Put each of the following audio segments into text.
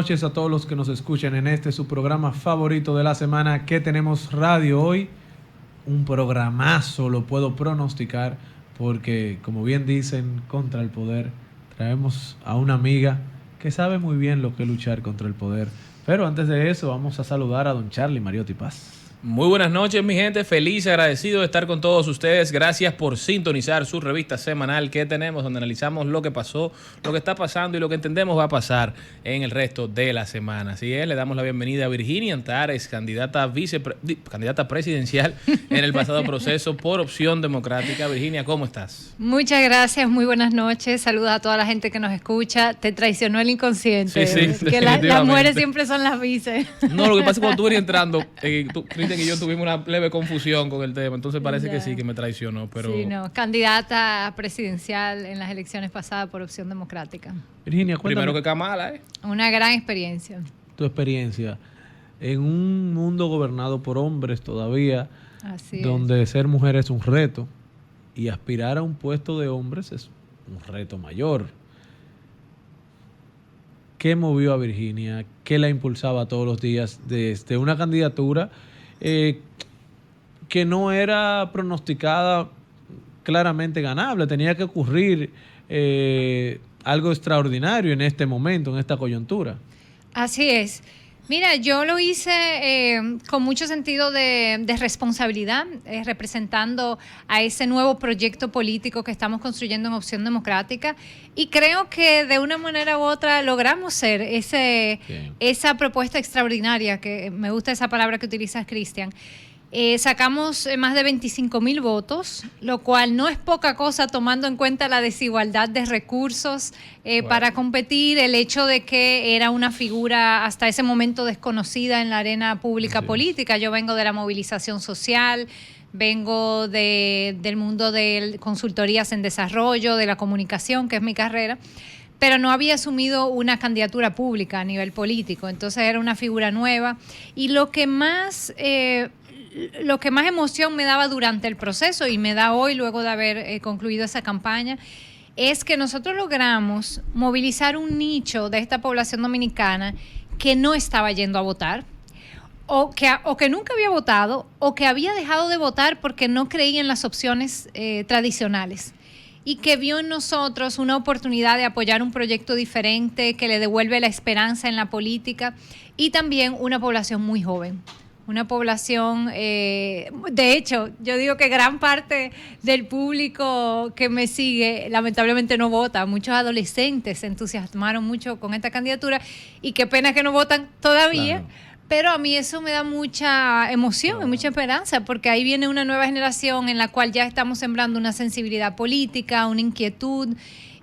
noches a todos los que nos escuchan en este su programa favorito de la semana. ¿Qué tenemos radio hoy? Un programazo, lo puedo pronosticar, porque como bien dicen, contra el poder, traemos a una amiga que sabe muy bien lo que es luchar contra el poder. Pero antes de eso, vamos a saludar a don Charlie Mariotti Paz. Muy buenas noches, mi gente. Feliz y agradecido de estar con todos ustedes. Gracias por sintonizar su revista semanal que tenemos, donde analizamos lo que pasó, lo que está pasando y lo que entendemos va a pasar en el resto de la semana. Así es, le damos la bienvenida a Virginia Antares, candidata presidencial en el pasado proceso por Opción Democrática. Virginia, ¿cómo estás? Muchas gracias, muy buenas noches. Saludos a toda la gente que nos escucha. Te traicionó el inconsciente. Sí, que las mujeres siempre son las vices. No, lo que pasa es que cuando tú venías entrando, Cristian y yo tuvimos una leve confusión con el tema, entonces parece que sí, que me traicionó, pero... Sí, no, candidata presidencial en las elecciones pasadas por Opción Democrática. Virginia, cuéntame. Primero que Kamala, Una gran experiencia. Tu experiencia en un mundo gobernado por hombres todavía, Así donde ser mujer es un reto y aspirar a un puesto de hombres es un reto mayor. ¿Qué movió a Virginia? ¿Qué la impulsaba todos los días desde una candidatura que no era pronosticada claramente ganable? Tenía que ocurrir algo extraordinario en este momento, en esta coyuntura. Así es. Mira, yo lo hice con mucho sentido de responsabilidad, representando a ese nuevo proyecto político que estamos construyendo en Opción Democrática, y creo que de una manera u otra logramos ser esa propuesta extraordinaria, que me gusta esa palabra que utilizas, Cristian. Sacamos más de 25,000 votos, lo cual no es poca cosa tomando en cuenta la desigualdad de recursos para competir, el hecho de que era una figura hasta ese momento desconocida en la arena pública política. Yo vengo de la movilización social, vengo del mundo de consultorías en desarrollo, de la comunicación, que es mi carrera, pero no había asumido una candidatura pública a nivel político, entonces era una figura nueva. Y lo que más emoción me daba durante el proceso, y me da hoy luego de haber concluido esa campaña, es que nosotros logramos movilizar un nicho de esta población dominicana que no estaba yendo a votar, o que nunca había votado, o que había dejado de votar porque no creía en las opciones tradicionales, y que vio en nosotros una oportunidad de apoyar un proyecto diferente que le devuelve la esperanza en la política, y también una población muy joven. Una población, de hecho, yo digo que gran parte del público que me sigue lamentablemente no vota. Muchos adolescentes se entusiasmaron mucho con esta candidatura, y qué pena que no votan todavía, claro. Pero a mí eso me da mucha emoción y mucha esperanza, porque ahí viene una nueva generación en la cual ya estamos sembrando una sensibilidad política, una inquietud,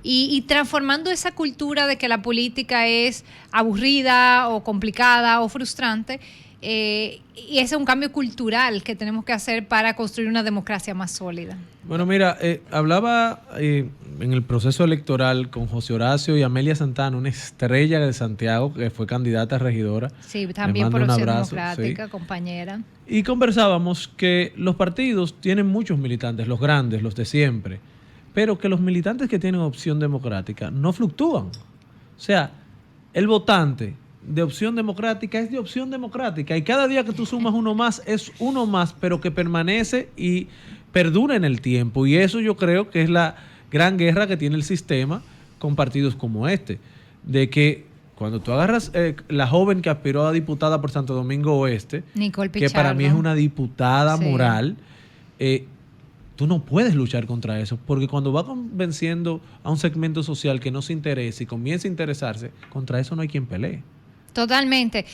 y transformando esa cultura de que la política es aburrida o complicada o frustrante. Y ese es un cambio cultural que tenemos que hacer para construir una democracia más sólida. Bueno, mira, hablaba en el proceso electoral con José Horacio y Amelia Santana, una estrella de Santiago que fue candidata a regidora. Sí, también por Opción Democrática, sí, compañera. Y conversábamos que los partidos tienen muchos militantes, los grandes, los de siempre, pero que los militantes que tienen Opción Democrática no fluctúan. O sea, el votante de Opción Democrática es de Opción Democrática, y cada día que tú sumas uno más es uno más, pero que permanece y perdura en el tiempo. Y eso yo creo que es la gran guerra que tiene el sistema con partidos como este, de que cuando tú agarras la joven que aspiró a diputada por Santo Domingo Oeste, Nicole Pichardo, que para mí es una diputada moral, tú no puedes luchar contra eso, porque cuando va convenciendo a un segmento social que no se interesa y comienza a interesarse, contra eso no hay quien pelee. Totalmente.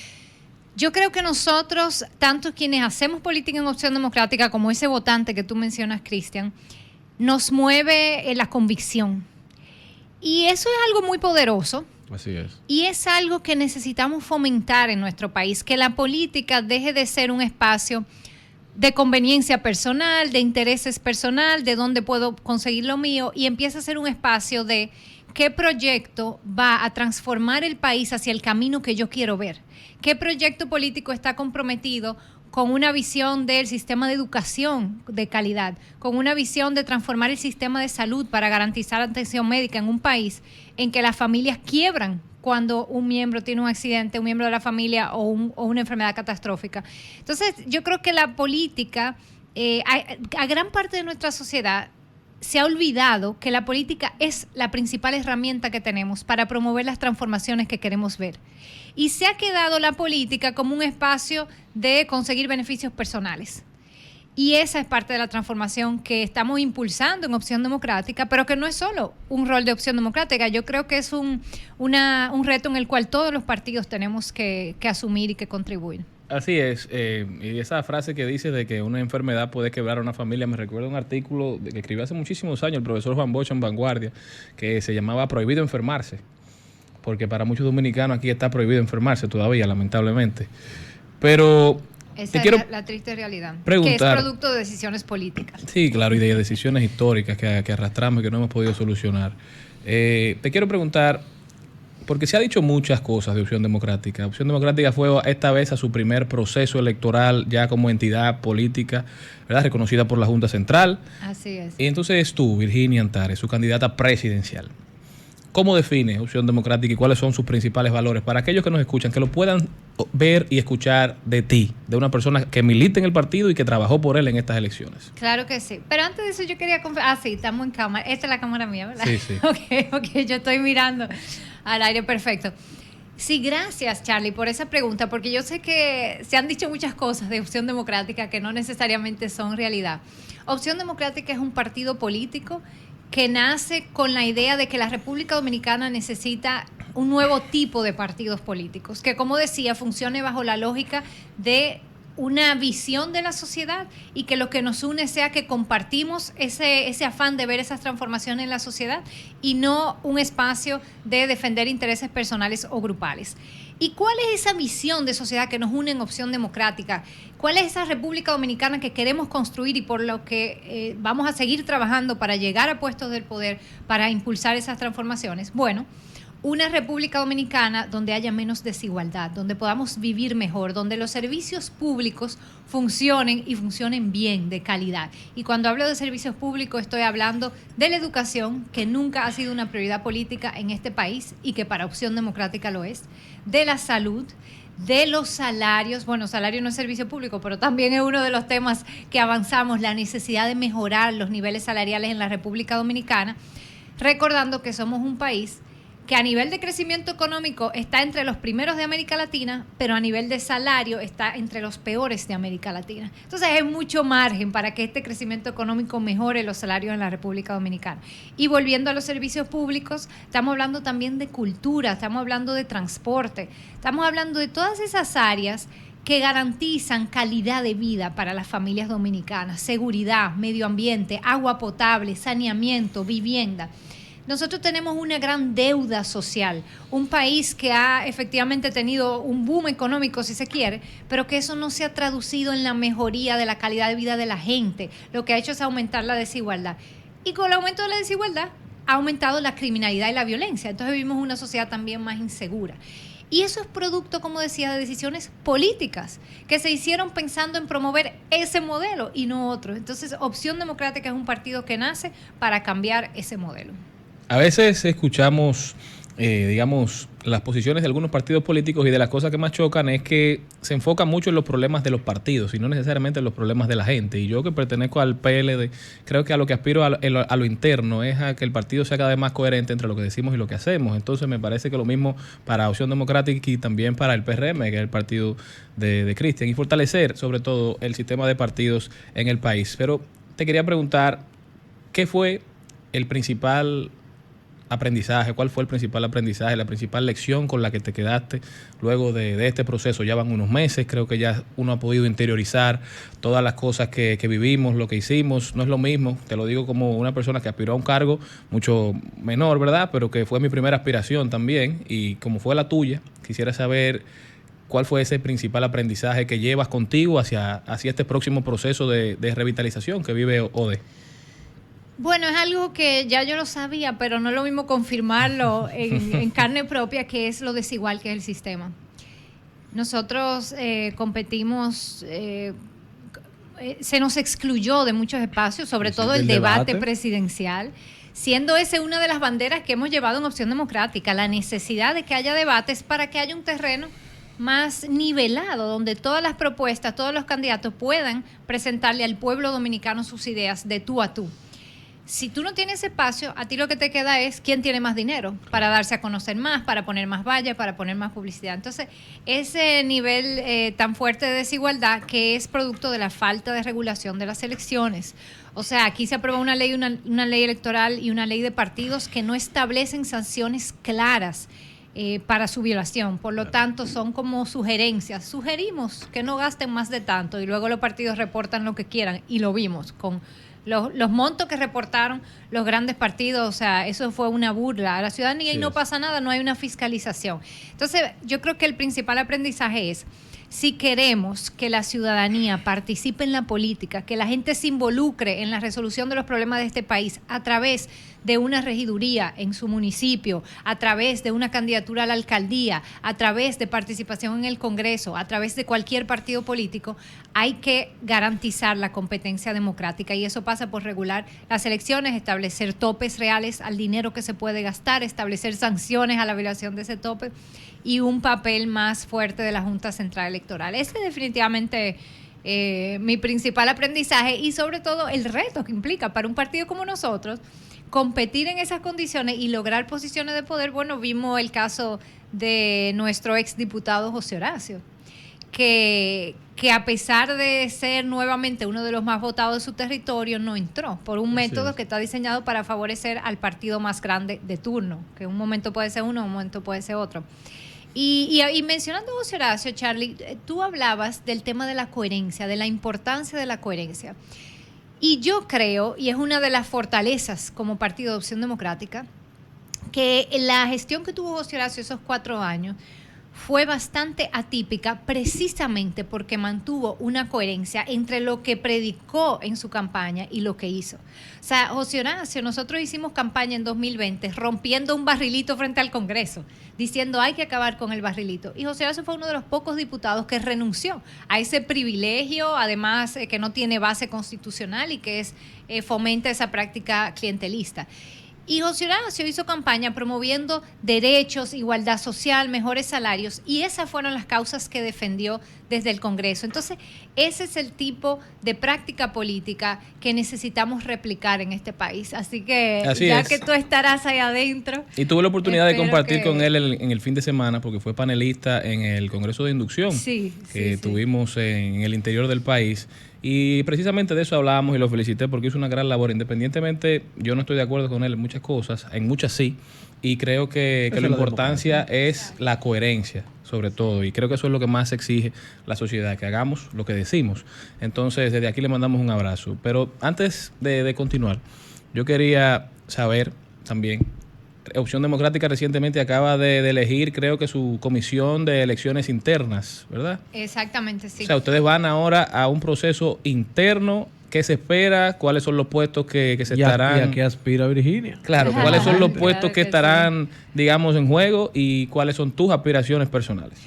Yo creo que nosotros, tanto quienes hacemos política en Opción Democrática como ese votante que tú mencionas, Cristian, nos mueve la convicción. Y eso es algo muy poderoso. Así es. Y es algo que necesitamos fomentar en nuestro país, que la política deje de ser un espacio de conveniencia personal, de intereses personal, de dónde puedo conseguir lo mío, y empiece a ser un espacio de qué proyecto va a transformar el país hacia el camino que yo quiero ver. ¿Qué proyecto político está comprometido con una visión del sistema de educación de calidad, con una visión de transformar el sistema de salud para garantizar atención médica en un país en que las familias quiebran cuando un miembro tiene un accidente, un miembro de la familia o una enfermedad catastrófica. Entonces, yo creo que la política, a gran parte de nuestra sociedad, se ha olvidado que la política es la principal herramienta que tenemos para promover las transformaciones que queremos ver. Y se ha quedado la política como un espacio de conseguir beneficios personales. Y esa es parte de la transformación que estamos impulsando en Opción Democrática, pero que no es solo un rol de Opción Democrática. Yo creo que es un reto en el cual todos los partidos tenemos que asumir y que contribuir. Así es, y esa frase que dice de que una enfermedad puede quebrar a una familia, me recuerda un artículo que escribió hace muchísimos años el profesor Juan Bosch en Vanguardia, que se llamaba Prohibido enfermarse, porque para muchos dominicanos aquí está prohibido enfermarse todavía, lamentablemente. Pero esa es la triste realidad, que es producto de decisiones políticas. Sí, claro, y de decisiones históricas que arrastramos y que no hemos podido solucionar. Te quiero preguntar, porque se ha dicho muchas cosas de Opción Democrática. Opción Democrática fue esta vez a su primer proceso electoral ya como entidad política, ¿verdad?, reconocida por la Junta Central. Así es. Y entonces tú, Virginia Antares, su candidata presidencial, ¿cómo define Opción Democrática y cuáles son sus principales valores para aquellos que nos escuchan, que lo puedan ver y escuchar de ti, de una persona que milita en el partido y que trabajó por él en estas elecciones? Claro que sí. Pero antes de eso yo quería... sí, estamos en cámara. Esta es la cámara mía, ¿verdad? Sí, sí. Ok, yo estoy mirando al aire, perfecto. Sí, gracias, Charlie, por esa pregunta, porque yo sé que se han dicho muchas cosas de Opción Democrática que no necesariamente son realidad. Opción Democrática es un partido político que nace con la idea de que la República Dominicana necesita un nuevo tipo de partidos políticos, que, como decía, funcione bajo la lógica de una visión de la sociedad y que lo que nos une sea que compartimos ese afán de ver esas transformaciones en la sociedad y no un espacio de defender intereses personales o grupales. ¿Y cuál es esa visión de sociedad que nos une en Opción Democrática? ¿Cuál es esa República Dominicana que queremos construir y por lo que vamos a seguir trabajando para llegar a puestos del poder, para impulsar esas transformaciones? Bueno, una República Dominicana donde haya menos desigualdad, donde podamos vivir mejor, donde los servicios públicos funcionen y funcionen bien, de calidad. Y cuando hablo de servicios públicos estoy hablando de la educación, que nunca ha sido una prioridad política en este país y que para Opción Democrática lo es, de la salud, de los salarios. Bueno, salario no es servicio público, pero también es uno de los temas que avanzamos, la necesidad de mejorar los niveles salariales en la República Dominicana, recordando que somos un país que a nivel de crecimiento económico está entre los primeros de América Latina, pero a nivel de salario está entre los peores de América Latina. Entonces hay mucho margen para que este crecimiento económico mejore los salarios en la República Dominicana. Y volviendo a los servicios públicos, estamos hablando también de cultura, estamos hablando de transporte, estamos hablando de todas esas áreas que garantizan calidad de vida para las familias dominicanas, seguridad, medio ambiente, agua potable, saneamiento, vivienda. Nosotros tenemos una gran deuda social, un país que ha efectivamente tenido un boom económico, si se quiere, pero que eso no se ha traducido en la mejoría de la calidad de vida de la gente. Lo que ha hecho es aumentar la desigualdad. Y con el aumento de la desigualdad ha aumentado la criminalidad y la violencia. Entonces vivimos una sociedad también más insegura. Y eso es producto, como decía, de decisiones políticas que se hicieron pensando en promover ese modelo y no otro. Entonces, Opción Democrática es un partido que nace para cambiar ese modelo. A veces escuchamos, digamos, las posiciones de algunos partidos políticos y de las cosas que más chocan es que se enfocan mucho en los problemas de los partidos y no necesariamente en los problemas de la gente. Y yo, que pertenezco al PLD, creo que a lo que aspiro a lo interno es a que el partido sea cada vez más coherente entre lo que decimos y lo que hacemos. Entonces me parece que lo mismo para Opción Democrática y también para el PRM, que es el partido de Cristian, y fortalecer sobre todo el sistema de partidos en el país. Pero te quería preguntar, ¿qué fue el principal aprendizaje? ¿Cuál fue el principal aprendizaje, la principal lección con la que te quedaste luego de este proceso? Ya van unos meses, creo que ya uno ha podido interiorizar todas las cosas que vivimos, lo que hicimos. No es lo mismo, te lo digo como una persona que aspiró a un cargo mucho menor, ¿verdad? Pero que fue mi primera aspiración también, y como fue la tuya, quisiera saber cuál fue ese principal aprendizaje que llevas contigo hacia este próximo proceso de revitalización que vive ODE. Bueno, es algo que ya yo lo sabía, pero no es lo mismo confirmarlo en carne propia, que es lo desigual que es el sistema. Nosotros competimos, se nos excluyó de muchos espacios, sobre todo el debate presidencial. siendo esa una de las banderas que hemos llevado en Opción Democrática, la necesidad de que haya debates para que haya un terreno más nivelado, donde todas las propuestas, todos los candidatos puedan presentarle al pueblo dominicano sus ideas de tú a tú. Si tú no tienes espacio, a ti lo que te queda es quién tiene más dinero para darse a conocer más, para poner más vallas, para poner más publicidad. Entonces, ese nivel tan fuerte de desigualdad que es producto de la falta de regulación de las elecciones. O sea, aquí se aprueba una ley electoral y una ley de partidos que no establecen sanciones claras para su violación. Por lo tanto, son como sugerencias. Sugerimos que no gasten más de tanto y luego los partidos reportan lo que quieran y lo vimos con los montos que reportaron los grandes partidos. O sea, eso fue una burla a la ciudadanía y no pasa nada, no hay una fiscalización. Entonces, yo creo que el principal aprendizaje es, si queremos que la ciudadanía participe en la política, que la gente se involucre en la resolución de los problemas de este país a través de una regiduría en su municipio, a través de una candidatura a la alcaldía, a través de participación en el Congreso, a través de cualquier partido político, hay que garantizar la competencia democrática y eso pasa por regular las elecciones, establecer topes reales al dinero que se puede gastar, establecer sanciones a la violación de ese tope y un papel más fuerte de la Junta Central Electoral. Ese es definitivamente mi principal aprendizaje y sobre todo el reto que implica para un partido como nosotros competir en esas condiciones y lograr posiciones de poder. Bueno, vimos el caso de nuestro exdiputado José Horacio, que a pesar de ser nuevamente uno de los más votados de su territorio, no entró por un método que está diseñado para favorecer al partido más grande de turno, que un momento puede ser uno, un momento puede ser otro. Y mencionando a José Horacio, Charlie, tú hablabas del tema de la coherencia, de la importancia de la coherencia. Y yo creo, y es una de las fortalezas como Partido de Opción Democrática, que la gestión que tuvo José Horacio esos 4 años fue bastante atípica precisamente porque mantuvo una coherencia entre lo que predicó en su campaña y lo que hizo. O sea, José Horacio, nosotros hicimos campaña en 2020 rompiendo un barrilito frente al Congreso, diciendo hay que acabar con el barrilito. Y José Horacio fue uno de los pocos diputados que renunció a ese privilegio, además que no tiene base constitucional y que fomenta esa práctica clientelista. Y José Horacio hizo campaña promoviendo derechos, igualdad social, mejores salarios, y esas fueron las causas que defendió desde el Congreso. Entonces, ese es el tipo de práctica política que necesitamos replicar en este país. Así que que tú estarás ahí adentro. Y tuve la oportunidad de compartir con él en el fin de semana, porque fue panelista en el Congreso de Inducción que tuvimos en el interior del país. Y precisamente de eso hablábamos y lo felicité porque hizo una gran labor. Independientemente, yo no estoy de acuerdo con él en muchas cosas, en muchas sí, y creo que la importancia es la coherencia, sobre todo, y creo que eso es lo que más exige la sociedad, que hagamos lo que decimos. Entonces, desde aquí le mandamos un abrazo. Pero antes de continuar, yo quería saber también, Opción Democrática recientemente acaba de elegir, creo que su comisión de elecciones internas, ¿verdad? Exactamente, sí. O sea, ustedes van ahora a un proceso interno. ¿Qué se espera? ¿Cuáles son los puestos que se estarán? ¿Y a qué aspira Virginia? Claro, ¿cuáles son los puestos que estarán, digamos, en juego y cuáles son tus aspiraciones personales?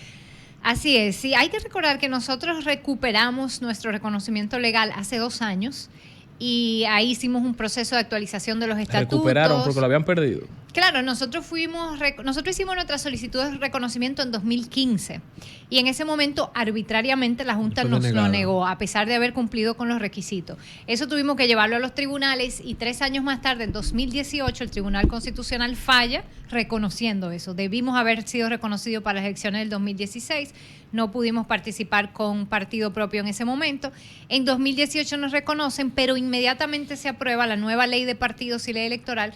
Así es, sí. Hay que recordar que nosotros recuperamos nuestro reconocimiento legal hace 2 años y ahí hicimos un proceso de actualización de los estatutos. Recuperaron porque lo habían perdido. Claro, nosotros hicimos nuestra solicitud de reconocimiento en 2015 y en ese momento arbitrariamente la Junta nos lo negó a pesar de haber cumplido con los requisitos. Eso tuvimos que llevarlo a los tribunales y 3 años más tarde, en 2018, el Tribunal Constitucional falla reconociendo eso. Debimos haber sido reconocidos para las elecciones del 2016, no pudimos participar con partido propio en ese momento. En 2018 nos reconocen, pero inmediatamente se aprueba la nueva ley de partidos y ley electoral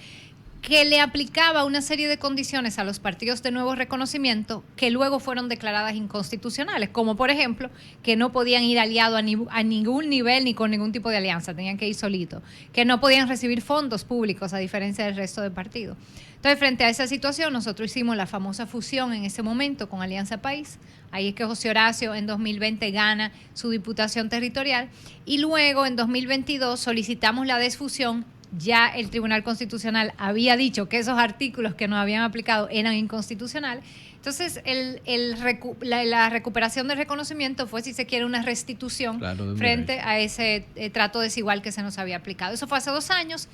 que le aplicaba una serie de condiciones a los partidos de nuevo reconocimiento que luego fueron declaradas inconstitucionales, como por ejemplo que no podían ir aliados a ningún nivel ni con ningún tipo de alianza, tenían que ir solitos, que no podían recibir fondos públicos a diferencia del resto de partidos. Entonces, frente a esa situación, nosotros hicimos la famosa fusión en ese momento con Alianza País. Ahí es que José Horacio en 2020 gana su diputación territorial y luego en 2022 solicitamos la desfusión. Ya el Tribunal Constitucional había dicho que esos artículos que nos habían aplicado eran inconstitucionales. Entonces, la recuperación del reconocimiento fue, si se quiere, una restitución frente a ese trato desigual que se nos había aplicado. Eso fue hace 2 años.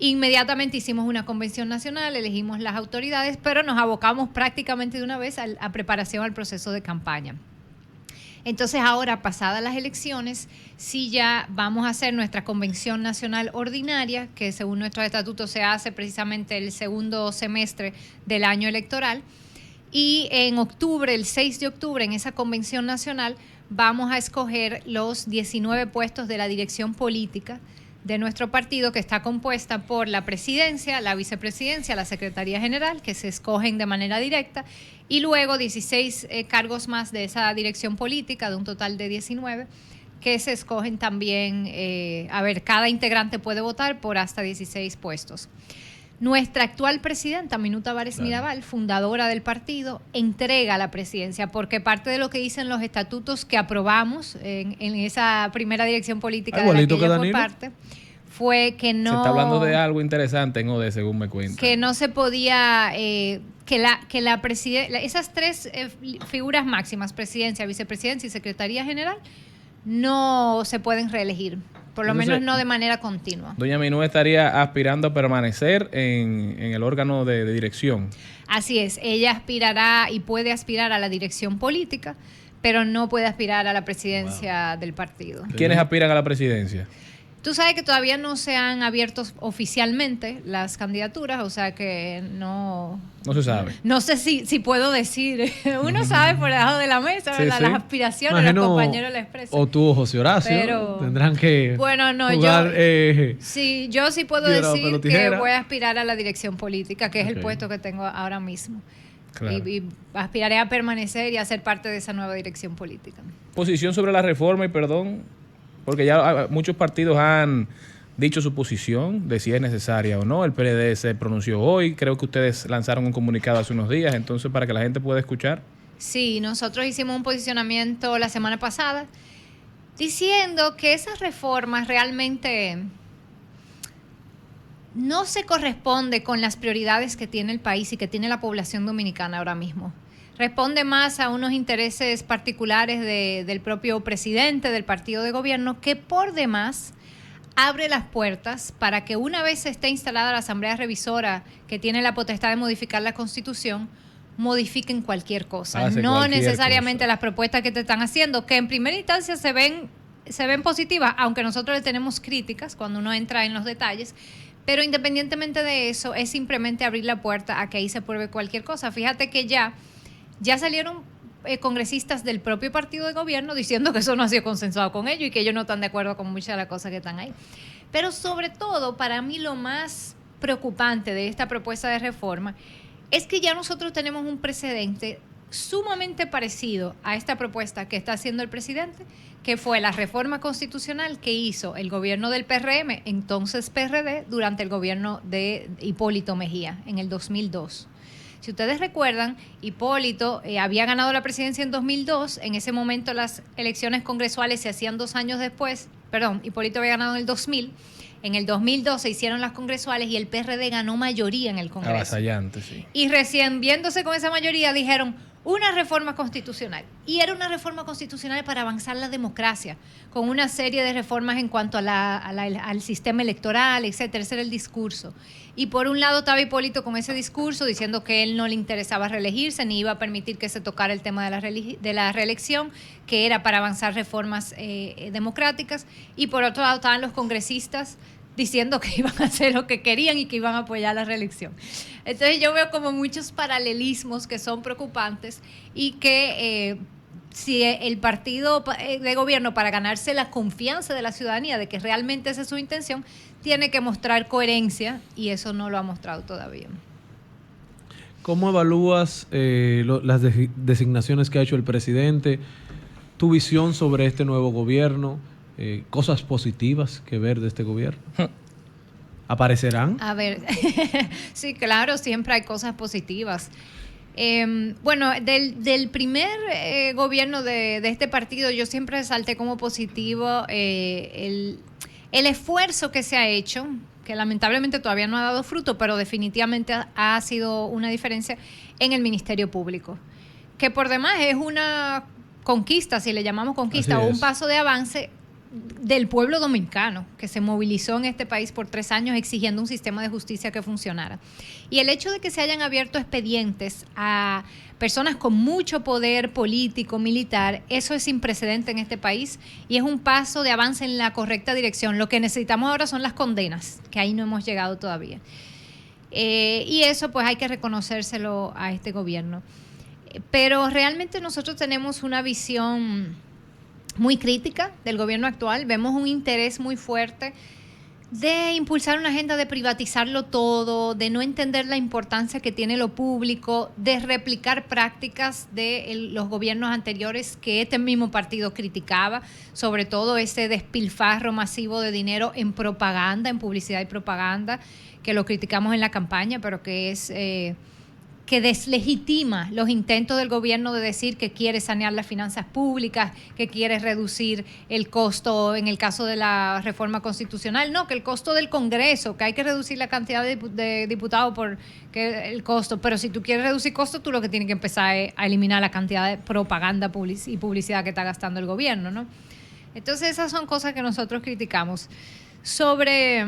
Inmediatamente hicimos una convención nacional, elegimos las autoridades, pero nos abocamos prácticamente de una vez a preparación al proceso de campaña. Entonces ahora, pasadas las elecciones, sí ya vamos a hacer nuestra convención nacional ordinaria, que según nuestros estatutos se hace precisamente el segundo semestre del año electoral. Y en octubre, el 6 de octubre, en esa convención nacional, vamos a escoger los 19 puestos de la dirección política de nuestro partido, que está compuesta por la presidencia, la vicepresidencia, la secretaría general, que se escogen de manera directa, y luego 16 cargos más de esa dirección política, de un total de 19, que se escogen también, cada integrante puede votar por hasta 16 puestos. Nuestra actual presidenta, Minuta Bárez Mirabal, fundadora del partido, entrega la presidencia, porque parte de lo que dicen los estatutos que aprobamos en esa primera dirección política de la que ella fue parte, fue que no... Se está hablando de algo interesante en ODE, según me cuentan. Que no se podía... esas tres figuras máximas, presidencia, vicepresidencia y secretaría general, no se pueden reelegir. Por lo menos no de manera continua. Doña Minú estaría aspirando a permanecer en el órgano de dirección. Así es, ella aspirará y puede aspirar a la dirección política, pero no puede aspirar a la presidencia del partido. ¿Quiénes aspiran a la presidencia? Tú sabes que todavía no se han abierto oficialmente las candidaturas, o sea que no... No se sabe. No sé si puedo decir. Uno sabe por debajo de la mesa, ¿verdad? Sí. Las aspiraciones de los compañeros la expresan. O tú o José Horacio. Pero, tendrán que jugar, sí, yo sí puedo decir que voy a aspirar a la dirección política, que es el puesto que tengo ahora mismo. Claro. Y aspiraré a permanecer y a ser parte de esa nueva dirección política. Posición sobre la reforma, y perdón, porque ya muchos partidos han dicho su posición de si es necesaria o no. El PLD se pronunció hoy, creo que ustedes lanzaron un comunicado hace unos días, entonces para que la gente pueda escuchar. Sí, nosotros hicimos un posicionamiento la semana pasada diciendo que esas reformas realmente no se corresponde con las prioridades que tiene el país y que tiene la población dominicana ahora mismo. Responde más a unos intereses particulares del propio presidente, del partido de gobierno, que por demás abre las puertas para que una vez esté instalada la Asamblea Revisora, que tiene la potestad de modificar la Constitución, modifiquen cualquier cosa. No necesariamente las propuestas que te están haciendo, que en primera instancia se ven positivas, aunque nosotros le tenemos críticas cuando uno entra en los detalles. Pero independientemente de eso, es simplemente abrir la puerta a que ahí se apruebe cualquier cosa. Fíjate que ya salieron congresistas del propio partido de gobierno diciendo que eso no ha sido consensuado con ellos y que ellos no están de acuerdo con muchas de las cosas que están ahí. Pero sobre todo, para mí lo más preocupante de esta propuesta de reforma es que ya nosotros tenemos un precedente sumamente parecido a esta propuesta que está haciendo el presidente, que fue la reforma constitucional que hizo el gobierno del PRM, entonces PRD, durante el gobierno de Hipólito Mejía en el 2002. Si ustedes recuerdan, Hipólito había ganado la presidencia en 2002. En ese momento las elecciones congresuales se hacían 2 años después. Hipólito había ganado en el 2000. En el 2002 se hicieron las congresuales y el PRD ganó mayoría en el Congreso. Avasallante, sí. Y recién viéndose con esa mayoría dijeron una reforma constitucional. Y era una reforma constitucional para avanzar la democracia, con una serie de reformas en cuanto al sistema electoral, etcétera. Ese era el discurso. Y por un lado estaba Hipólito con ese discurso diciendo que él no le interesaba reelegirse ni iba a permitir que se tocara el tema de la reelección, que era para avanzar reformas democráticas. Y por otro lado estaban los congresistas diciendo que iban a hacer lo que querían y que iban a apoyar la reelección. Entonces yo veo como muchos paralelismos que son preocupantes y que si el partido de gobierno, para ganarse la confianza de la ciudadanía de que realmente esa es su intención, tiene que mostrar coherencia, y eso no lo ha mostrado todavía. ¿Cómo evalúas las designaciones que ha hecho el presidente? ¿Tu visión sobre este nuevo gobierno? ¿Cosas positivas que ver de este gobierno? ¿Aparecerán? A ver, sí, claro, siempre hay cosas positivas. Del primer gobierno de este partido, yo siempre resalté como positivo el esfuerzo que se ha hecho, que lamentablemente todavía no ha dado fruto, pero definitivamente ha sido una diferencia en el Ministerio Público, que por demás es una conquista, si le llamamos conquista, o un paso de avance del pueblo dominicano, que se movilizó en este país por 3 años exigiendo un sistema de justicia que funcionara. Y el hecho de que se hayan abierto expedientes a personas con mucho poder político, militar, eso es sin precedente en este país y es un paso de avance en la correcta dirección. Lo que necesitamos ahora son las condenas, que ahí no hemos llegado todavía. Y eso pues hay que reconocérselo a este gobierno. Pero realmente nosotros tenemos una visión muy crítica del gobierno actual. Vemos un interés muy fuerte de impulsar una agenda de privatizarlo todo, de no entender la importancia que tiene lo público, de replicar prácticas de los gobiernos anteriores que este mismo partido criticaba, sobre todo ese despilfarro masivo de dinero en propaganda, en publicidad y propaganda, que lo criticamos en la campaña, pero que es que deslegitima los intentos del gobierno de decir que quiere sanear las finanzas públicas, que quiere reducir el costo en el caso de la reforma constitucional. No, que el costo del Congreso, que hay que reducir la cantidad de diputados por que el costo. Pero si tú quieres reducir costo, tú lo que tienes que empezar es a eliminar la cantidad de propaganda y publicidad que está gastando el gobierno, ¿no? Entonces esas son cosas que nosotros criticamos. Sobre...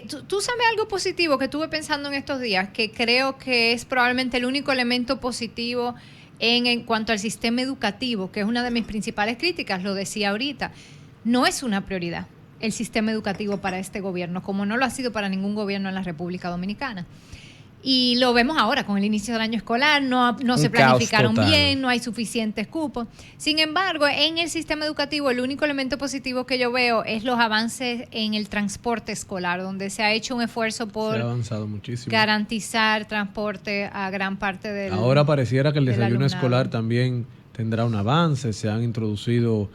¿Tú sabes algo positivo que estuve pensando en estos días? Que creo que es probablemente el único elemento positivo en cuanto al sistema educativo, que es una de mis principales críticas, lo decía ahorita. No es una prioridad el sistema educativo para este gobierno, como no lo ha sido para ningún gobierno en la República Dominicana. Y lo vemos ahora con el inicio del año escolar, no se planificaron bien, no hay suficientes cupos. Sin embargo, en el sistema educativo el único elemento positivo que yo veo es los avances en el transporte escolar, donde se ha hecho un esfuerzo por se ha avanzado muchísimo, garantizar transporte a gran parte del Ahora pareciera que el desayuno alumnado escolar también tendrá un avance, se han introducido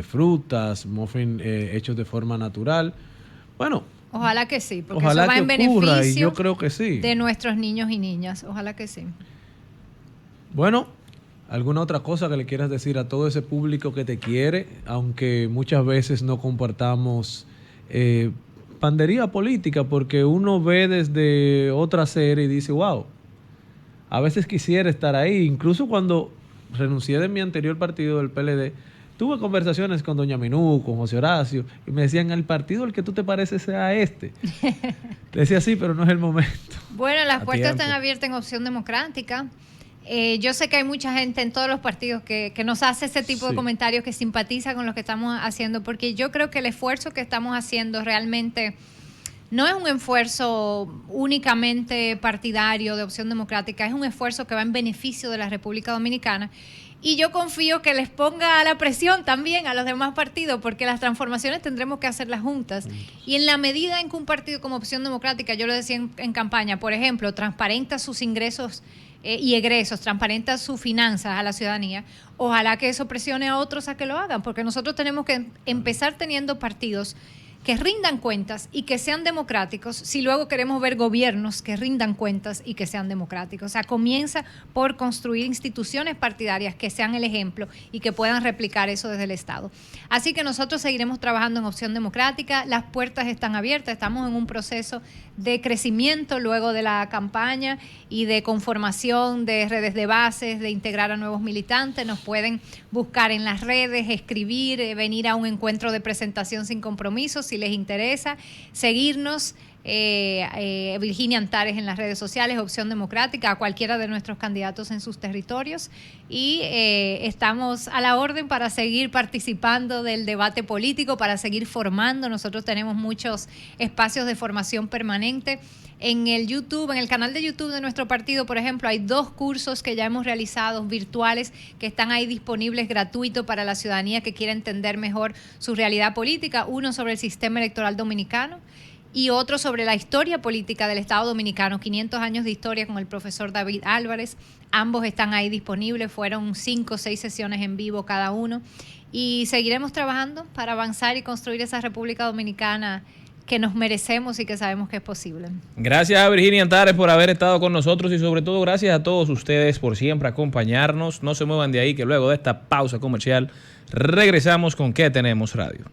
frutas, muffins hechos de forma natural. Bueno, ojalá que sí, porque ojalá eso va que en ocurra, beneficio y yo creo que sí. de nuestros niños y niñas. Ojalá que sí. Bueno, ¿alguna otra cosa que le quieras decir a todo ese público que te quiere, aunque muchas veces no compartamos pandería política, porque uno ve desde otra serie y dice, wow, a veces quisiera estar ahí? Incluso cuando renuncié de mi anterior partido, del PLD, tuve conversaciones con doña Minú, con José Horacio, y me decían, el partido al que tú te pareces sea este. Le decía, sí, pero no es el momento. Bueno, las puertas tiempo. están abiertas en Opción Democrática. Yo sé que hay mucha gente en todos los partidos que nos hace ese tipo de comentarios, que simpatiza con lo que estamos haciendo, porque yo creo que el esfuerzo que estamos haciendo realmente no es un esfuerzo únicamente partidario de Opción Democrática, es un esfuerzo que va en beneficio de la República Dominicana. Y yo confío que les ponga la presión también a los demás partidos, porque las transformaciones tendremos que hacerlas juntas. Y en la medida en que un partido como Opción Democrática, yo lo decía en campaña, por ejemplo, transparenta sus ingresos y egresos, transparenta sus finanzas a la ciudadanía, ojalá que eso presione a otros a que lo hagan, porque nosotros tenemos que empezar teniendo partidos que rindan cuentas y que sean democráticos, si luego queremos ver gobiernos que rindan cuentas y que sean democráticos. O sea, comienza por construir instituciones partidarias que sean el ejemplo y que puedan replicar eso desde el Estado. Así que nosotros seguiremos trabajando en Opción Democrática, las puertas están abiertas, estamos en un proceso de crecimiento luego de la campaña y de conformación de redes de bases, de integrar a nuevos militantes. Nos pueden buscar en las redes, escribir, venir a un encuentro de presentación sin compromiso si les interesa, seguirnos, Virginia Antares en las redes sociales, Opción Democrática, a cualquiera de nuestros candidatos en sus territorios, y estamos a la orden para seguir participando del debate político, para seguir formando. Nosotros tenemos muchos espacios de formación permanente. En el YouTube, en el canal de YouTube de nuestro partido, por ejemplo, hay 2 cursos que ya hemos realizado virtuales que están ahí disponibles gratuitos para la ciudadanía que quiera entender mejor su realidad política. Uno sobre el sistema electoral dominicano y otro sobre la historia política del Estado Dominicano, 500 años de historia, con el profesor David Álvarez. Ambos están ahí disponibles, fueron 5 o 6 sesiones en vivo cada uno. Y seguiremos trabajando para avanzar y construir esa República Dominicana que nos merecemos y que sabemos que es posible. Gracias a Virginia Antares por haber estado con nosotros y sobre todo gracias a todos ustedes por siempre acompañarnos. No se muevan de ahí, que luego de esta pausa comercial regresamos con ¿Qué tenemos radio?